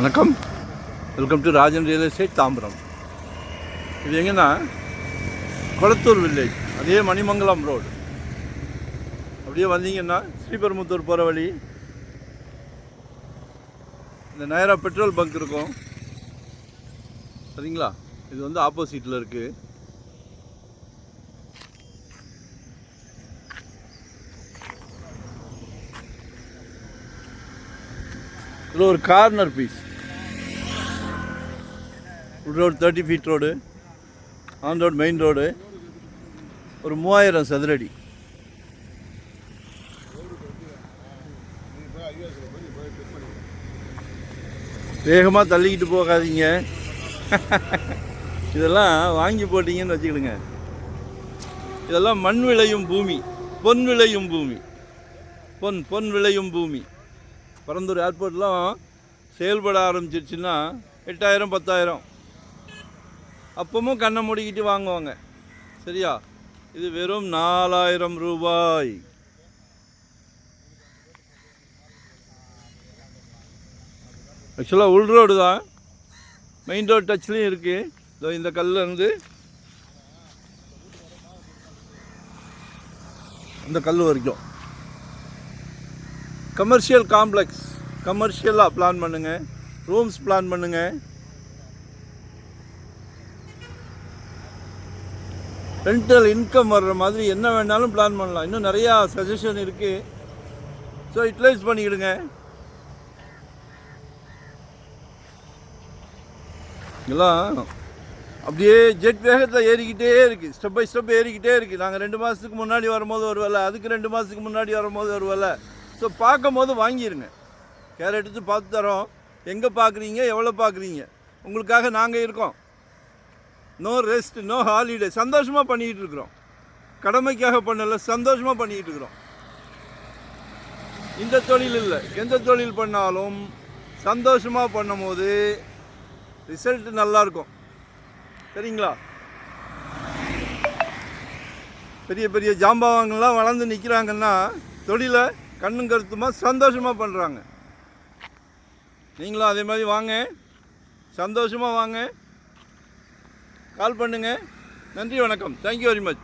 வணக்கம். Welcome to Rajan real estate Tambaram. இது எங்கன்னா கொளத்தூர் வில்லேஜ், அதே மணிமங்கலம் ரோடு. அப்படியே வந்தீங்கன்னா ஸ்ரீபெரும்புத்தூர் போகிற வழி இந்த நயரா பெட்ரோல் பங்க் இருக்கும் சரிங்களா. இது வந்து ஆப்போசிட்டில் இருக்குது. இதில் ஒரு corner piece road 30 feet road, on road, main road, ஒரு 3000 சதுரடி. வேகமாக தள்ளிக்கிட்டு போகாதீங்க. இதெல்லாம் வாங்கி போட்டிங்கன்னு வச்சுக்கிடுங்க. இதெல்லாம் மண் விளையும் பூமி, பொன் விளையும் பூமி, பொன் விளையும் பூமி. பரந்தூர் ஏர்போர்ட்லாம் செயல்பட ஆரம்பிச்சிருச்சுன்னா 8000 10,000 அப்பவும் கண்ணை மூடிக்கிட்டு வாங்குவாங்க சரியா. இது வெறும் 4000 ரூபாய். ஆக்சுவலாக உள் ரோடு தான், மெயின் ரோடு டச்லேயும் இருக்குது. இதோ இந்த கல்லேருந்து இந்த கல் வரைக்கும் கமர்ஷியல் காம்ப்ளெக்ஸ். கமர்ஷியலாக பிளான் பண்ணுங்கள், ரூம்ஸ் பிளான் பண்ணுங்கள். ரெண்டல் இன்கம் வர்ற மாதிரி என்ன வேணாலும் பிளான் பண்ணலாம். இன்னும் நிறையா சஜஷன் இருக்குது. ஸோ யூட்டிலைஸ் பண்ணிக்கிடுங்க. இதெல்லாம் அப்படியே ஜெட் வேகத்தில் ஏறிக்கிட்டே இருக்குது, ஸ்டெப் பை ஸ்டெப் ஏறிக்கிட்டே இருக்குது. நாங்கள் 2 மாதத்துக்கு முன்னாடி வரும்போது ஒரு வேலை, அதுக்கு 2 மாதத்துக்கு முன்னாடி வரும்போது ஒரு வேலை. ஸோ பார்க்கும் போது வாங்கிடுங்க. கேர் எடுத்து பார்த்து தரோம். எங்கே பார்க்குறீங்க, எவ்வளோ பார்க்குறீங்க, உங்களுக்காக நாங்கள் இருக்கோம். No rest, no holiday. சந்தோஷமாக பண்ணிக்கிட்டு இருக்கிறோம். கடமைக்காக பண்ணலை, சந்தோஷமாக பண்ணிக்கிட்டு இருக்கிறோம். இந்த தொழில் இல்லை, எந்த தொழில் பண்ணாலும் சந்தோஷமாக பண்ணும் போது ரிசல்ட் நல்லாயிருக்கும் சரிங்களா. பெரிய பெரிய ஜாம்பவாங்கள்லாம் வளர்ந்து நிற்கிறாங்கன்னா தொழிலை கண்ணும் கருத்துமாக சந்தோஷமாக பண்ணுறாங்க. நீங்களும் அதே மாதிரி வாங்க, சந்தோஷமாக வாங்க, கால் பண்ணுங்கள். நன்றி, வணக்கம். Thank you very much.